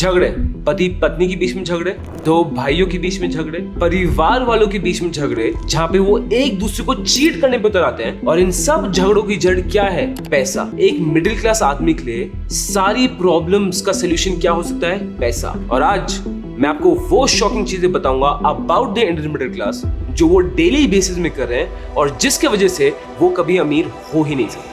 झगड़े, पति पत्नी के बीच में झगड़े, दो भाइयों के बीच में झगड़े, परिवार वालों के बीच में झगड़े, जहाँ पे वो एक दूसरे को चीट करने पे उतर आते हैं। और इन सब झगड़ों की जड़ क्या है? पैसा। एक मिडिल क्लास आदमी के लिए सारी प्रॉब्लम्स का सोल्यूशन क्या हो सकता है? पैसा। और आज मैं आपको वो शॉकिंग चीजें बताऊंगा about the Indian middle class जो वो डेली बेसिस में कर रहे हैं और जिसके वजह से वो कभी अमीर हो ही नहीं सकते।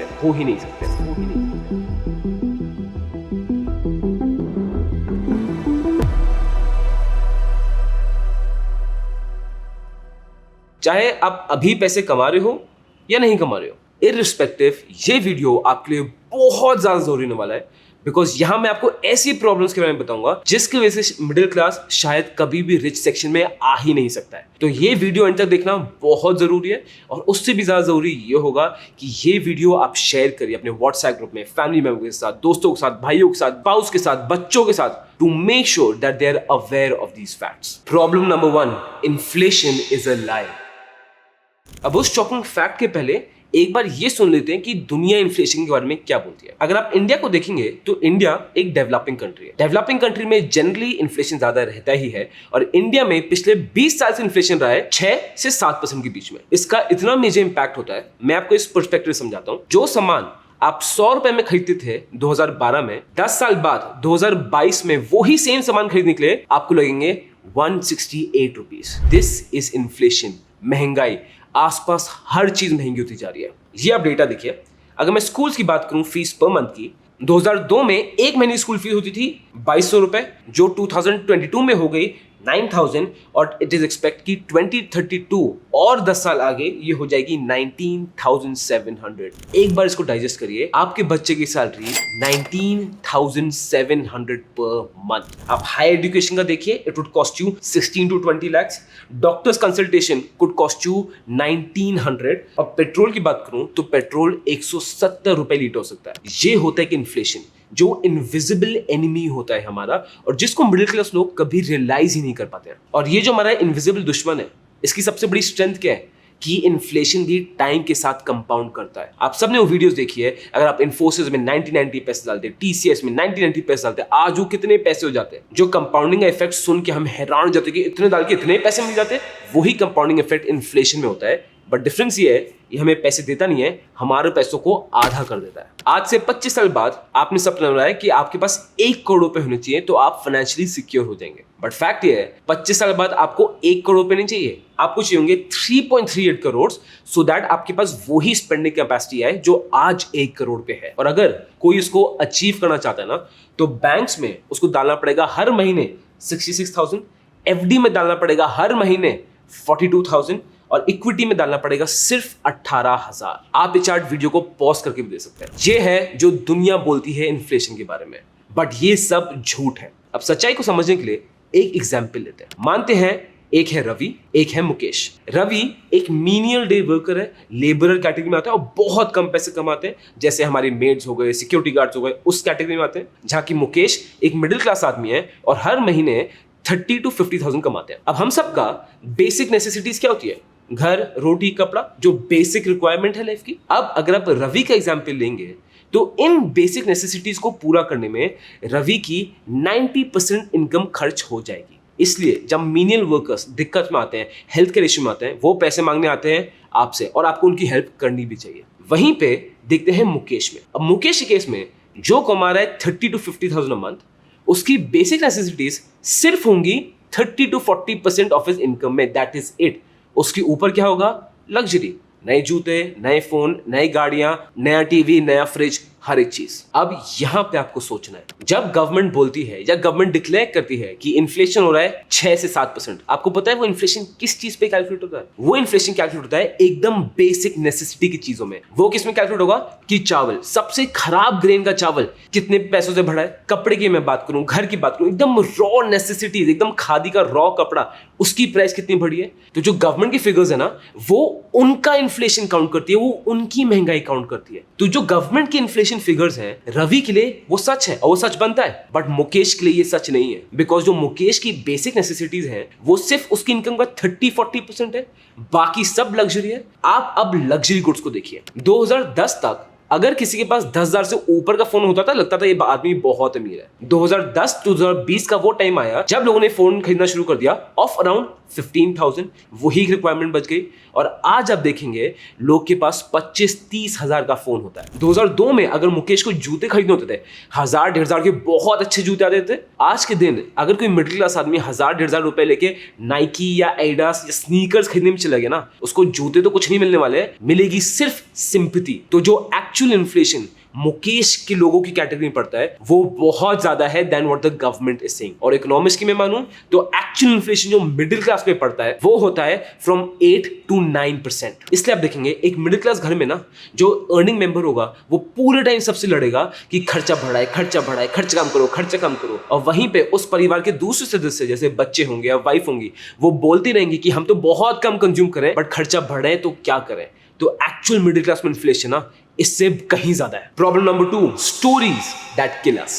चाहे आप अभी पैसे कमा रहे हो या नहीं कमा रहे हो, इररिस्पेक्टिव ये वीडियो आपके लिए बहुत ज्यादा जरूरी होने वाला है, बिकॉज यहां मैं आपको ऐसी प्रॉब्लम्स के बारे में बताऊंगा जिसकी वजह से मिडिल क्लास शायद कभी भी रिच सेक्शन में आ ही नहीं सकता है। तो ये वीडियो अंत तक देखना बहुत जरूरी है और उससे भी ज्यादा जरूरी ये होगा कि ये वीडियो आप शेयर करिए अपने व्हाट्सएप ग्रुप में, फैमिली मेंबर के साथ, दोस्तों के साथ, भाइयों के साथ, स्पाउस के साथ, बच्चों के साथ, to make sure that they are aware of these facts. Problem number 1, inflation is a lie. अब उस शॉकिंग फैक्ट के पहले एक बार ये सुन लेते हैं कि दुनिया इन्फ्लेशन के बारे में क्या बोलती है। अगर आप इंडिया को देखेंगे तो इंडिया एक डेवलपिंग कंट्री है। डेवलपिंग कंट्री में जनरली इन्फ्लेशन ज्यादा रहता ही है और इंडिया में पिछले 20 साल से इन्फ्लेशन रहा है 6 से 7% के बीच में। इसका इतना मेजर इंपैक्ट होता है, मैं आपको इस पर्सपेक्टिव समझाता हूं। जो सामान आप 100 रुपए में खरीदते थे 2012 में, 10 साल बाद 2022 में वही सेम सामान खरीदने के लिए आपको लगेंगे 168 रुपीज। दिस इज इन्फ्लेशन, महंगाई। आसपास हर चीज महंगी होती जा रही है। ये आप डेटा देखिए। अगर मैं स्कूल्स की बात करूं फीस पर मंथ की, 2002 में एक महीने स्कूल फीस होती थी 2200 रुपए, जो 2022 में हो गई 9000 और इट इज एक्सपेक्ट कि 2032 और 10 साल आगे ये हो जाएगी 19700। एक बार इसको डाइजेस्ट करिए, आपके बच्चे की सैलरी 19700 पर मंथ। आप हायर एजुकेशन का देखिए, it would cost you 16 to 20 lakhs। Doctors consultation could cost you 1900। और पेट्रोल की बात करूं तो पेट्रोल 170 रुपए लीटर हो सकता है। ये होता है कि इन्फ्लेशन जो इनविजिबल एनिमी होता है हमारा और जिसको मिडिल क्लास लोग कभी रियलाइज ही नहीं कर पाते हैं। और ये जो हमारा इनविजिबल दुश्मन है, इसकी सबसे बड़ी स्ट्रेंथ क्या है कि इन्फ्लेशन भी टाइम के साथ कंपाउंड करता है। आप सबने वो वीडियोस देखी है। अगर आप इन्फोसिस में 90 पैसे डालते, TCS में 90 पैसे डालते, आज वो कितने पैसे हो जाते हैं। जो कंपाउंडिंग इफेक्ट सुन के हम हैरान हो जाते हैं कि इतने डाल के इतने पैसे मिल जाते हैं। वही कंपाउंडिंग इफेक्ट इन्फ्लेशन में होता है, बट डिफरेंस ये है, ये हमें पैसे देता नहीं है, हमारे पैसों को आधा कर देता है। आज से 25 साल बाद आपने सपना बनाया कि आपके पास 1 करोड़ रुपए होने चाहिए तो आप फाइनेंशियली सिक्योर हो जाएंगे। बट फैक्ट ये है 25 साल बाद आपको 1 करोड़ रुपए नहीं चाहिए, आपको चाहिए होंगे 3.38 करोड़, सो दैट आपके पास वही स्पेंडिंग कैपेसिटी है जो आज 1 करोड़ पे है। और अगर कोई इसको अचीव करना चाहता है ना, तो बैंक्स में उसको डालना पड़ेगा हर महीने 66,000, FD में डालना पड़ेगा हर महीने 42,000 और इक्विटी में डालना पड़ेगा सिर्फ 18,000। आप ये चार्ट वीडियो को पॉज करके भी दे सकते हैं। ये है जो दुनिया बोलती है इन्फ्लेशन के बारे में, बट ये सब झूठ है। अब सच्चाई को समझने के लिए एक एग्जाम्पल लेते हैं। मानते हैं एक है रवि, एक है मुकेश। रवि एक मीनियल डे वर्कर है, लेबरर कैटेगरी में आता है और बहुत कम पैसे कमाते हैं, जैसे हमारे मेड्स हो गए, सिक्योरिटी गार्ड्स हो गए, उस कैटेगरी में आते हैं। जहाँ की मुकेश एक मिडिल क्लास आदमी है और हर महीने 30 to 50,000 कमाते हैं। अब हम सबका बेसिक नेसेसिटीज क्या होती है? घर, रोटी, कपड़ा, जो बेसिक रिक्वायरमेंट है लाइफ की। अब अगर आप रवि का एग्जाम्पल लेंगे तो इन बेसिक नेसेसिटीज को पूरा करने में रवि की 90% इनकम खर्च हो जाएगी। इसलिए जब मीनियल वर्कर्स दिक्कत में आते हैं, हेल्थ केयर इश्यू में आते हैं, वो पैसे मांगने आते हैं आपसे और आपको उनकी हेल्प करनी भी चाहिए। वहीं पे देखते हैं मुकेश में। अब मुकेश के केस में जो कमा रहा है 30 to 50,000 अ मंथ, उसकी बेसिक नेसेसिटीज सिर्फ होंगी 30 to 40% ऑफ हिज इनकम में, दैट इज इट। उसके ऊपर क्या होगा? लग्जरी, नए जूते, नए फोन, नई गाड़ियां, नया टीवी, नया फ्रिज, हर एक चीज। अब यहां पे आपको सोचना है, जब गवर्नमेंट बोलती है या गवर्नमेंट डिक्लेयर करती है कि इन्फ्लेशन हो रहा है 6 से 7%, आपको पता है वो इन्फ्लेशन किस चीज पे कैलकुलेट होता है? वो इन्फ्लेशन कैलकुलेट होता है एकदम बेसिक नेसेसिटी की चीजों में। वो किस में कैलकुलेट होगा? कि चावल, सबसे खराब ग्रेन का चावल कितने पैसों से बढ़ा है। कपड़े की मैं बात करूं, घर की बात करूं, एकदम रॉ नेसेसिटीज, एकदम खादी का रॉ कपड़ा, उसकी प्राइस कितनी बढ़ी है। तो जो गवर्नमेंट की फिगर्स है ना, वो उनका इन्फ्लेशन काउंट करती है, वो उनकी महंगाई काउंट करती है। तो जो गवर्नमेंट की इन्फ्लेशन फिगर्स हैं, रवि के लिए वो सच है और वो सच बनता है, बट मुकेश के लिए ये सच नहीं है। बिकॉज जो मुकेश की बेसिक नेसेसिटीज हैं, वो सिर्फ उसकी इनकम का 30-40% है, बाकी सब लग्जरी है। आप अब लग्जरी गुड्स को देखिए। 2010 तक अगर किसी के पास 10,000 से ऊपर का फोन होता था, लगता था ये आदमी बहुत अमीर है। 2010-2020 का वो टाइम आया जब लोगों ने फोन खरीदना शुरू कर दिया ऑफ अराउंड 15,000, वही रिक्वायरमेंट बच गई। और आज आप देखेंगे लोग के पास 25-30 हजार का फोन होता है। 2002 में अगर मुकेश को जूते खरीदने होते थे 1,000-1,500 के बहुत अच्छे जूते आते थे। आज के दिन अगर कोई मिडिल क्लास आदमी 1,000-1,500 रुपए लेके नाइकी या एडिडास या स्नीकर्स खरीदने में चला गया ना, उसको जूते तो कुछ नहीं मिलने वाले, मिलेगी सिर्फ सिंपैथी। तो जो एक्चुअल इन्फ्लेशन मुकेश के लोगों की कैटेगरी में पड़ता है वो बहुत ज्यादा है then what the government is saying. और इकोनॉमिक्स की मैं मानूं तो एक्चुअल इन्फ्लेशन जो मिडिल क्लास पे पड़ता है वो होता है फ्रॉम 8 to 9%। इसलिए आप देखेंगे एक मिडिल क्लास घर में ना जो अर्निंग मेंबर होगा वो पूरे टाइम सबसे लड़ेगा कि खर्चा बढ़ाए, खर्चा बढ़ाए, खर्चा कम करो, खर्चा कम करो। और वहीं पे उस परिवार के दूसरे सदस्य जैसे बच्चे होंगे या वाइफ होंगी, वो बोलती रहेंगी कि हम तो बहुत कम कंज्यूम करें बट खर्चा बढ़े तो क्या करें। तो एक्चुअल मिडिल क्लास में इन्फ्लेशन ना इससे कहीं ज्यादा है। Problem number 2, stories that kill us.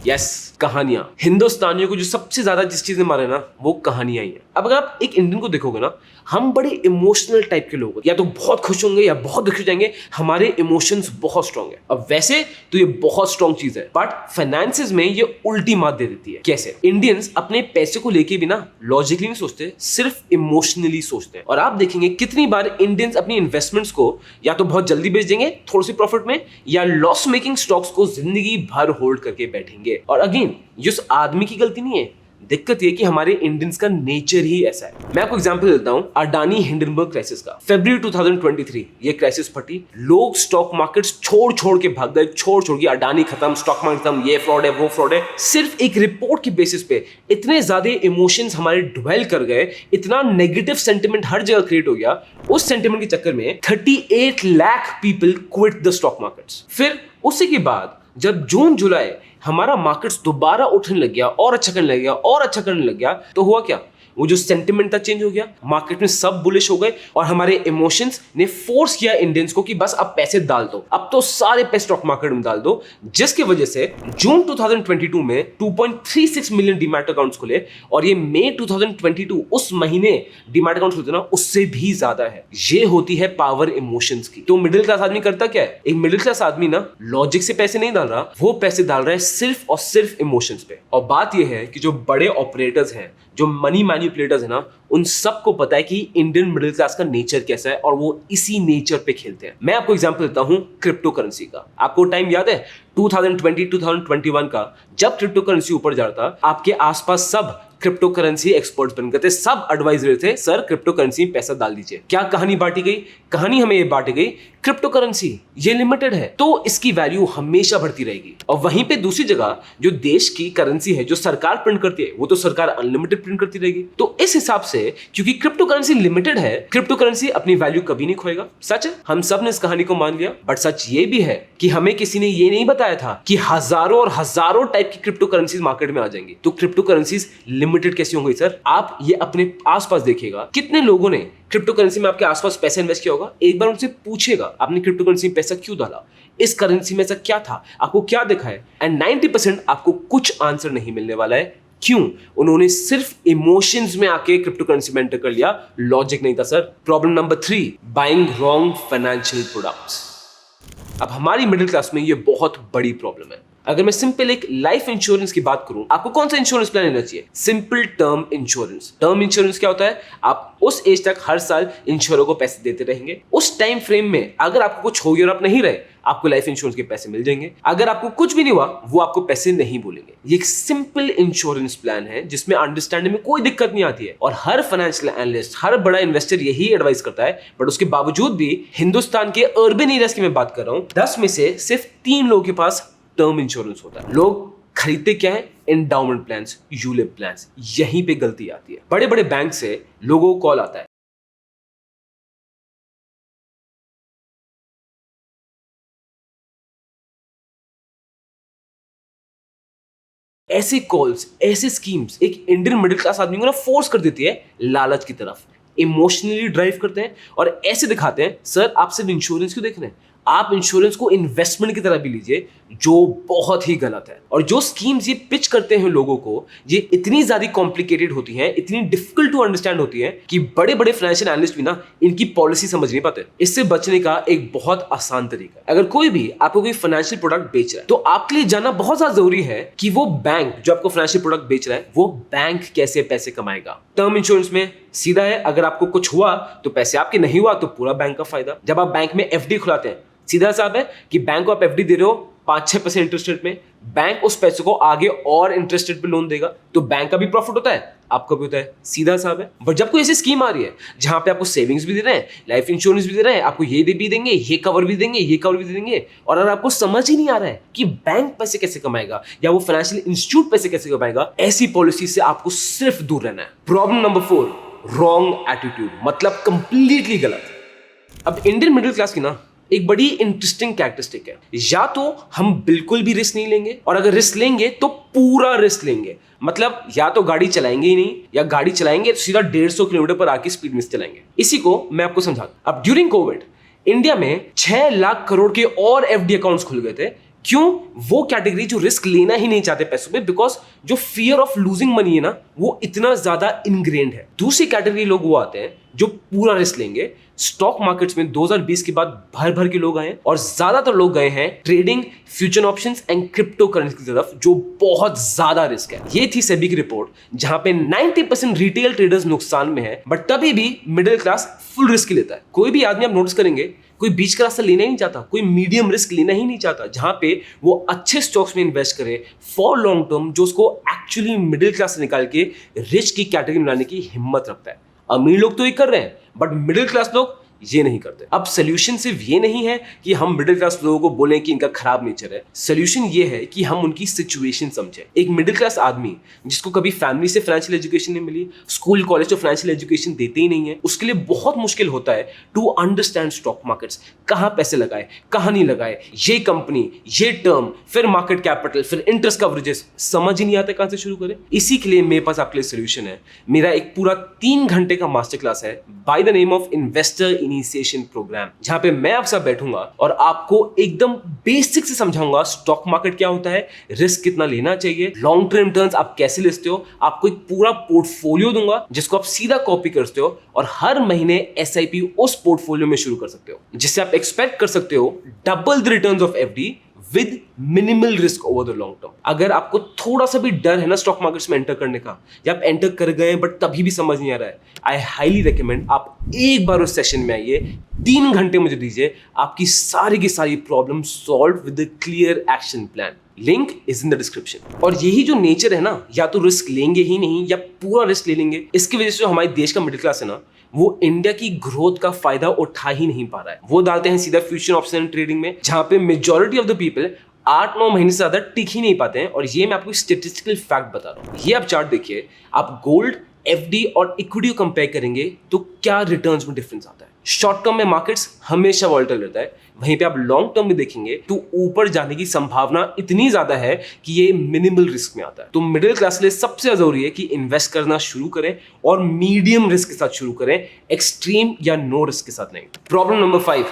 Yes, कहानियां। हिंदुस्तानियों को जो सबसे ज्यादा जिस चीज ने मारे ना वो कहानियां ही है। अब अगर आप एक इंडियन को देखोगे ना, हम बड़े इमोशनल टाइप के लोग, या तो बहुत खुश होंगे या बहुत दुखी हो जाएंगे, हमारे इमोशंस बहुत स्ट्रांग है। अब वैसे तो ये बहुत स्ट्रांग चीज है बट फाइनेंसेस में ये उल्टी मात दे देती है। कैसे? इंडियंस अपने पैसे को लेके भी ना लॉजिकली नहीं सोचते, सिर्फ इमोशनली सोचते हैं। और आप देखेंगे कितनी बार इंडियंस अपनी इन्वेस्टमेंट्स को या तो बहुत जल्दी बेच देंगे थोड़ी सी प्रॉफिट में, या लॉस मेकिंग स्टॉक्स को जिंदगी भर होल्ड करके बैठेंगे। और अगेन ये उस आदमी की गलती नहीं है, दिक्कत ये कि हमारे इंडियंस का नेचर ही ऐसा है। मैं आपको एग्जांपल देता हूं अडानी हिंडनबर्ग क्राइसिस का। फरवरी 2023 ये क्राइसिस फटी, लोग स्टॉक मार्केट्स छोड़ के भाग गए, छोड़ के अडानी खत्म, स्टॉक मार्केट खत्म, ये फ्रॉड है, वो फ्रॉड है। सिर्फ एक रिपोर्ट के बेसिस पे इतने ज्यादा इमोशंस हमारे ड्वेल कर गए, इतना नेगेटिव सेंटिमेंट हर जगह क्रिएट हो गया। उस सेंटिमेंट के चक्कर में 38 lakh people quit the stock markets. फिर उसी के बाद जब जून जुलाई हमारा मार्केट्स दोबारा उठने लग गया और अच्छा करने लग गया और अच्छा करने लग गया, तो हुआ क्या? वो जो सेंटिमेंट था चेंज हो गया, मार्केट में सब बुलिश हो गए और हमारे इमोशंस ने फोर्स किया इंडियंस को कि बस अब पैसे डाल दो, अब तो सारे पैसे स्टॉक मार्केट में डाल दो। जिसकी वजह से जून 2022 में 2.36 मिलियन डीमैट अकाउंट्स खुले और ये मई 2022 उस महीने डीमैट अकाउंट्स खुलते ना उससे भी ज्यादा है। ये होती है पावर इमोशंस की। तो मिडिल क्लास आदमी करता क्या है? एक मिडिल क्लास आदमी ना लॉजिक से पैसे नहीं डाल रहा, वो पैसे डाल रहा है सिर्फ और सिर्फ इमोशंस पे। और बात यह है कि जो बड़े ऑपरेटर्स हैं, जो मनी मैनिपुलेटर्स है ना, उन सबको पता है कि इंडियन मिडिल क्लास का नेचर कैसा है और वो इसी नेचर पे खेलते हैं। मैं आपको एग्जांपल देता हूं क्रिप्टो करेंसी का। आपको टाइम याद है 2020-2021 का, जब क्रिप्टो करेंसी ऊपर जा रहा था, आपके आसपास सब क्रिप्टो करेंसी एक्सपर्ट्स बन गए थे, सब एडवाइजर थे, सर क्रिप्टो करेंसी में पैसा डाल दीजिए। क्या कहानी बांटी गई? कहानी हमें ये बांटी गई, क्रिप्टो करेंसी ये लिमिटेड है तो इसकी वैल्यू हमेशा बढ़ती रहेगी। और वहीं पे दूसरी जगह जो देश की करेंसी है, जो सरकार प्रिंट करती है, वो तो सरकार अनलिमिटेड प्रिंट करती रहेगी। तो इस हिसाब से क्योंकि क्रिप्टो करेंसी लिमिटेड है, क्रिप्टो करेंसी अपनी वैल्यू कभी नहीं खोएगा। सच है, हम सब ने इस कहानी को मान लिया, बट सच ये भी है कि हमें किसी ने ये नहीं बताया था कि हजारों और हजारों टाइप की क्रिप्टो करेंसीज मार्केट में आ जाएंगी। तो क्रिप्टो करेंसीज लिमिटेड कैसे होंगी सर? आप ये अपने आसपास देखिएगा, कितने लोगों ने क्रिप्टो करेंसी में आपके आसपास पैसा इन्वेस्ट किया होगा। एक बार उनसे पूछेगा आपने क्रिप्टो करेंसी में पैसा क्यों डाला, इस करेंसी में ऐसा क्या था, आपको क्या दिखा है? एंड 90% आपको कुछ आंसर नहीं मिलने वाला है। क्यों? उन्होंने सिर्फ इमोशंस में आके क्रिप्टो करेंसी में एंटर कर लिया, लॉजिक नहीं था sir. Problem number 3, buying wrong financial products. अब हमारी मिडिल क्लास में ये बहुत बड़ी प्रॉब्लम है। अगर मैं सिंपल एक लाइफ इंश्योरेंस की बात करूं, आपको कौन सा इंश्योरेंस प्लान लेना चाहिए? Simple term insurance. Term insurance क्या होता है? आप उस एज तक हर साल इंश्योर को पैसे देते रहेंगे। उस टाइम फ्रेम में अगर आपको कुछ हो गया और आप नहीं रहे, आपको लाइफ इंश्योरेंस के पैसे मिल जाएंगे। अगर आपको कुछ भी नहीं हुआ, वो आपको पैसे नहीं बोलेंगे। ये एक सिंपल इंश्योरेंस प्लान है जिसमें अंडरस्टैंडिंग में कोई दिक्कत नहीं आती है और हर फाइनेंशियल एनालिस्ट, हर बड़ा इन्वेस्टर यही एडवाइस करता है। बट उसके बावजूद भी हिंदुस्तान के अर्बन एरियाज की मैं बात कर रहा हूं, 10 में से सिर्फ 3 लोगों के पास टर्म इंश्योरेंस होता है। लोग खरीदते क्या है? Endowment plans, ULIP plans. यहीं पे गलती आती है। बड़े बड़े बैंक से लोगों को कॉल आता है, ऐसे कॉल्स, ऐसे स्कीम्स एक इंडियन मिडिल क्लास आदमी को ना फोर्स कर देती है लालच की तरफ, इमोशनली ड्राइव करते हैं और ऐसे दिखाते हैं, सर आप सिर्फ इंश्योरेंस क्यों देख रहे हैं, आप इंश्योरेंस को इन्वेस्टमेंट की तरह भी लीजिए। जो बहुत ही गलत है। और जो स्कीम्स ये पिच करते हैं लोगों को, ये इतनी ज्यादा कॉम्प्लिकेटेड होती हैं, इतनी डिफिकल्ट टू अंडरस्टैंड होती हैं कि बड़े बड़े फाइनेंशियल एनालिस्ट भी ना इनकी पॉलिसी समझ नहीं पाते। इससे बचने का एक बहुत आसान तरीका है, अगर कोई भी आपको कोई फाइनेंशियल प्रोडक्ट बेच रहा है तो आपके लिए जानना बहुत ज्यादा जरूरी है कि वो बैंक जो आपको फाइनेंशियल प्रोडक्ट बेच रहा है वो बैंक कैसे पैसे कमाएगा। टर्म इंश्योरेंस में सीधा है, अगर आपको कुछ हुआ तो पैसे आपके, नहीं हुआ तो पूरा बैंक का फायदा। जब आप बैंक में एफडी खुलाते हैं, सीधा साहब है कि बैंक को आप एफडी दे रहे हो 5-6% इंटरेस्ट रेट में, बैंक उस पैसे को आगे और इंटरेस्ट रेट पे लोन देगा, तो बैंक का भी प्रॉफिट होता है, आपका भी होता है, सीधा साहब है। बट जब कोई ऐसी स्कीम आ रही है जहां पे आपको सेविंग्स भी दे रहे हैं, लाइफ इंश्योरेंस भी दे रहे हैं, आपको ये भी देंगे, ये कवर भी देंगे, ये कवर भी देंगे, और अगर आपको समझ ही नहीं आ रहा है कि बैंक पैसे कैसे कमाएगा या वो फाइनेंशियल इंस्टीट्यूट पैसे कैसे कमाएगा, ऐसी पॉलिसी से आपको सिर्फ दूर रहना है। प्रॉब्लम नंबर 4, रॉन्ग एटीट्यूड, मतलब कंप्लीटली गलत। अब इंडियन मिडिल क्लास की ना एक बड़ी इंटरेस्टिंग कैरेक्टरिस्टिक है, या तो हम बिल्कुल भी रिस्क नहीं लेंगे, और अगर रिस्क लेंगे तो पूरा रिस्क लेंगे, मतलब या तो गाड़ी चलाएंगे ही नहीं, या गाड़ी चलाएंगे तो सीधा 150 किलोमीटर पर आके स्पीड में चलाएंगे। इसी को मैं आपको समझाता। अब ड्यूरिंग कोविड इंडिया में 6 लाख करोड़ के और एफडी अकाउंट्स खुल गए थे। क्यों? वो कैटेगरी जो रिस्क लेना ही नहीं चाहते पैसों पे, बिकॉज जो फियर ऑफ लूजिंग मनी है ना वो इतना ज्यादा इनग्रेन्ड है। दूसरी कैटेगरी लोग वो आते हैं जो पूरा रिस्क लेंगे। स्टॉक मार्केट्स में 2020 के बाद भर भर के लोग आए हैं, और ज्यादातर लोग गए हैं trading, future options and crypto currency की तरफ, जो बहुत ज्यादा रिस्क है। ये थी सेबी की रिपोर्ट, जहां पे 90% रिटेल ट्रेडर्स नुकसान में है, बट तभी भी मिडिल क्लास फुल रिस्क लेता है। कोई भी आदमी आप नोटिस करेंगे, कोई बीच का रास्ता लेना ही नहीं चाहता, कोई मीडियम रिस्क लेना ही नहीं चाहता, जहां पे वो अच्छे स्टॉक्स में इन्वेस्ट करे फॉर लॉन्ग टर्म, जो उसको एक्चुअली मिडिल क्लास से निकाल के रिच की कैटेगरी में लाने की हिम्मत रखता है। अमीर लोग तो ये कर रहे हैं, बट मिडिल क्लास लोग ये नहीं करते। अब सोल्यूशन सिर्फ ये नहीं है कि हम मिडिल क्लास लोगों को बोलें कि इनका खराब नेचर है। सोल्यूशन ये है कि हम उनकी सिचुएशन समझें। एक मिडिल क्लास आदमी जिसको कभी फैमिली से फाइनेंशियल एजुकेशन नहीं मिली, स्कूल कॉलेज तो फाइनेंशियल एजुकेशन देते ही नहीं है, उसके लिए बहुत मुश्किल होता है टू अंडरस्टैंड स्टॉक मार्केट्स, कहाँ पैसे लगाए, कहाँ नहीं लगाए, ये कंपनी, ये टर्म, फिर मार्केट कैपिटल, फिर इंटरेस्ट कवरेजेस, समझ ही नहीं आता कहाँ से शुरू करें। इसी के लिए मेरे पास आपके लिए सोल्यूशन है। मेरा एक पूरा 3 घंटे का मास्टर क्लास है by the name of investor initiation programme, जहां पे मैं आपसे बैठूंगा और आपको एकदम बेसिक से समझाऊंगा स्टॉक मार्केट क्या होता है, रिस्क कितना लेना चाहिए, लॉन्ग टर्म रिटर्न्स आप कैसे लेते हो, आपको एक पूरा पोर्टफोलियो दूंगा जिसको आप सीधा कॉपी करते हो और हर महीने एसआईपी उस पोर्टफोलियो में शुरू कर सकते हो, जिससे आप एक्सपेक्ट कर सकते हो double the returns of FD with minimal risk over the long term. अगर आपको थोड़ा सा भी डर है ना स्टॉक मार्केट्स में एंटर करने का, या आप एंटर कर गए बट तभी भी समझ नहीं आ रहा है, आई हाईली रिकमेंड आप एक बार उस सेशन में आइए, 3 घंटे मुझे दीजिए, आपकी सारी की सारी problem solve with the clear action plan. Link is in the description. और यही जो नेचर है ना, या तो रिस्क लेंगे ही नहीं या पूरा रिस्क ले लेंगे, इसकी वजह से हमारे देश का मिडिल क्लास है ना, वो इंडिया की ग्रोथ का फायदा उठा ही नहीं पा रहा है। वो डालते हैं सीधा फ्यूचर ऑप्शन ट्रेडिंग में, जहां पे मेजॉरिटी ऑफ द पीपल 8-9 महीने से ज्यादा टिक ही नहीं पाते हैं। और ये मैं आपको स्टेटिस्टिकल फैक्ट बता रहा हूं। ये आप चार्ट देखिए, आप गोल्ड, एफडी और इक्विटी को कंपेयर करेंगे तो क्या रिटर्न्स में डिफरेंस आता है। शॉर्ट टर्म में मार्केट्स हमेशा वॉलेटाइल रहता है, वहीं पे आप लॉन्ग टर्म में देखेंगे तो ऊपर जाने की संभावना इतनी ज्यादा है कि ये मिनिमल रिस्क में आता है। तो मिडिल क्लास के लिए सबसे जरूरी है कि इन्वेस्ट करना शुरू करें और मीडियम रिस्क के साथ शुरू करें, एक्सट्रीम या नो रिस्क के साथ नहीं। प्रॉब्लम नंबर 5,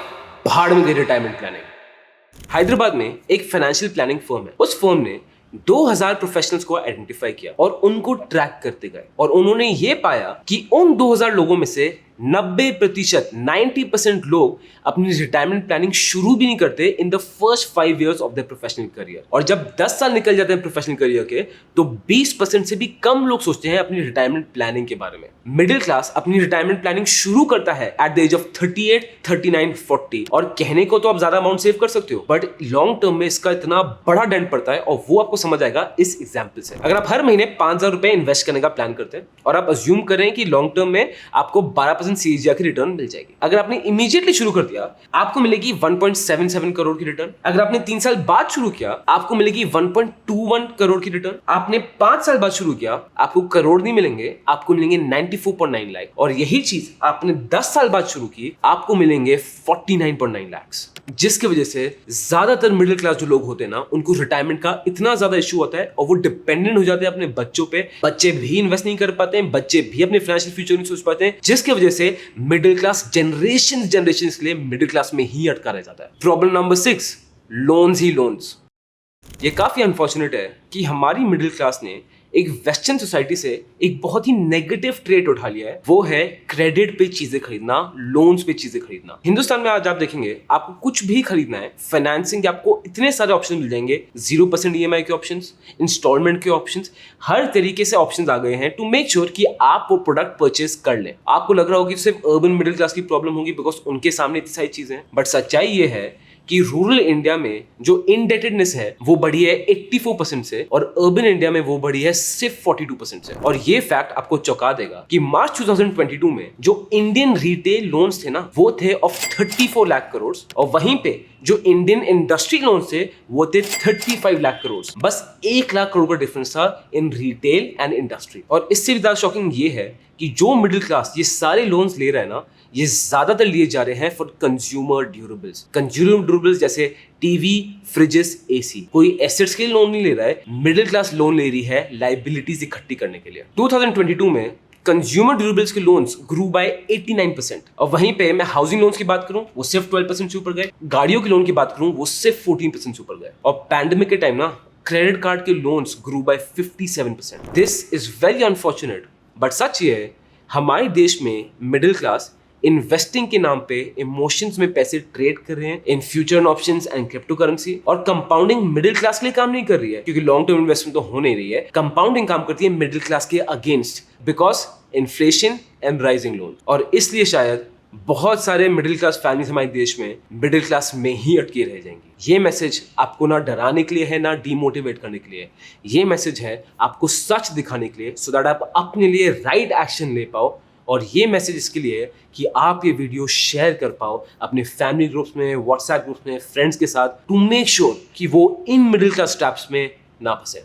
भाड़ में गई रिटायरमेंट प्लानिंग। हैदराबाद में एक फाइनेंशियल प्लानिंग फर्म है। उस फर्म ने 2000 प्रोफेशनल्स को आइडेंटिफाई किया और उनको ट्रैक करते गए, और उन्होंने ये पाया कि उन 2000 लोगों में से 90% लोग अपनी रिटायरमेंट प्लानिंग शुरू भी नहीं करते in the first 5 years of their professional career. और जब 10 साल निकल जाते हैं प्रोफेशनल करियर के, तो 20% से भी कम लोग सोचते हैं अपनी रिटायरमेंट प्लानिंग के बारे में। मिडिल क्लास अपनी रिटायरमेंट प्लानिंग शुरू करता है एट द एज ऑफ 38, 39, 40। और कहने को तो आप ज्यादा अमाउंट सेव कर सकते हो, बट लॉन्ग टर्म में इसका इतना बड़ा डेंट पड़ता है, और वो आपको समझ आएगा इस एग्जाम्पल से। अगर आप हर महीने 5000 रुपए इन्वेस्ट करने का प्लान करते हैं और आप अज्यूम करें कि लॉन्ग टर्म में आपको 12% सीजीआर की रिटर्न मिल जाएगी, अगर आपने इमीडिएटली शुरू कर दिया आपको मिलेगी 1.77 करोड़ की रिटर्न। अगर आपने 3 साल बाद शुरू किया आपको मिलेगी 1.21 करोड़ की रिटर्न। आपने 5 साल बाद शुरू किया आपको करोड़ नहीं मिलेंगे, आपको मिलेंगे 94.9 लाख। और यही चीज आपने 10 साल बाद शुरू की आपको मिलेंगे 49.9 लाख। जिसकी वजह से ज्यादातर मिडिल क्लास जो लोग होते हैं ना, उनको रिटायरमेंट का इतना ज्यादा इशू होता है और वो डिपेंडेंट हो जाते हैं अपने बच्चों पे। बच्चे भी इन्वेस्ट नहीं कर पाते हैं, बच्चे भी अपने फाइनेंशियल फ्यूचर नहीं सोच पाते हैं, जिसकी वजह से मिडिल क्लास जनरेशन के लिए मिडिल क्लास में ही अटका रह जाता है। प्रॉब्लम नंबर 6, लोन्स ही लोन्स। ये काफी अनफॉर्चुनेट है कि हमारी मिडिल क्लास ने एक वेस्टर्न सोसाइटी से एक बहुत ही नेगेटिव ट्रेट उठा लिया है, वो है क्रेडिट पे चीजें खरीदना, लोन्स पे चीजें खरीदना। हिंदुस्तान में आज आप देखेंगे आपको कुछ भी खरीदना है, फाइनेंसिंग के आपको इतने सारे ऑप्शन मिल जाएंगे, 0% EMI के ऑप्शंस, इंस्टॉलमेंट के ऑप्शंस, हर तरीके से ऑप्शंस आ गए हैं टू मेक श्योर कि आप वो प्रोडक्ट परचेज कर लें। आपको लग रहा होगा कि सिर्फ अर्बन मिडिल क्लास की प्रॉब्लम होगी बिकॉज उनके सामने इतनी सारी चीजें हैं, बट सच्चाई ये है कि रूरल इंडिया में जो इनडेटेडनेस है वो बढ़ी है 84% से और अर्बन इंडिया में वो बढ़ी है सिर्फ 42% से। और ये फैक्ट आपको चौंका देगा कि मार्च 2022 में जो इंडियन रिटेल लोन्स थे ना वो थे ऑफ 34 लाख करोड़ और वहीं पे जो इंडियन इंडस्ट्री लोन्स थे वो थे 35 लाख करोड़। बस 1 लाख करोड़ का डिफरेंस था इन रिटेल एंड इंडस्ट्री। और इससे भी ज्यादा शॉकिंग ये है कि जो मिडिल क्लास ये सारे लोन्स ले रहा है ना, ये ज्यादातर लिए जा रहे हैं for consumer durables. Consumer durables जैसे टीवी, फ्रिजेस, एसी। कोई एसेट्स के लिए लोन नहीं ले रहा है, मिडिल क्लास लोन ले रही है लाइबिलिटीज इकट्ठी करने के लिए। 2022 में कंज्यूमर ड्यूरेबल्स के लोन्स ग्रू बाय 89% और वहीं पे मैं हाउसिंग लोन्स की बात करूं वो सिर्फ 12% से ऊपर गए, गाड़ियों के लोन की बात करूं वो सिर्फ 14% से ऊपर गए और पैंडेमिक के टाइम ना क्रेडिट कार्ड के loans grew by 57%। This is very unfortunate, but सच ये है हमारे देश में मिडिल क्लास इन्वेस्टिंग के नाम पे इमोशंस में पैसे ट्रेड कर रहे हैं in future options and crypto currency. और कंपाउंडिंग मिडिल क्लास के लिए काम नहीं कर रही है क्योंकि लॉन्ग टर्म इन्वेस्टमेंट तो हो नहीं रही है, कंपाउंडिंग काम करती है मिडिल क्लास के against because inflation and rising loan. और इसलिए शायद बहुत सारे मिडिल क्लास फैमिलीज हमारे देश में मिडिल क्लास में ही अटके रह जाएंगी। ये मैसेज आपको ना डराने के लिए है ना डीमोटिवेट करने के लिए, ये मैसेज है आपको सच दिखाने के लिए सो दैट आप अपने लिए राइट एक्शन ले पाओ। और ये मैसेज इसके लिए है कि आप ये वीडियो शेयर कर पाओ अपने फैमिली ग्रुप्स में, व्हाट्सएप ग्रुप्स में, फ्रेंड्स के साथ टू मेक श्योर कि वो इन मिडिल क्लास ट्रैप्स में ना फंसे।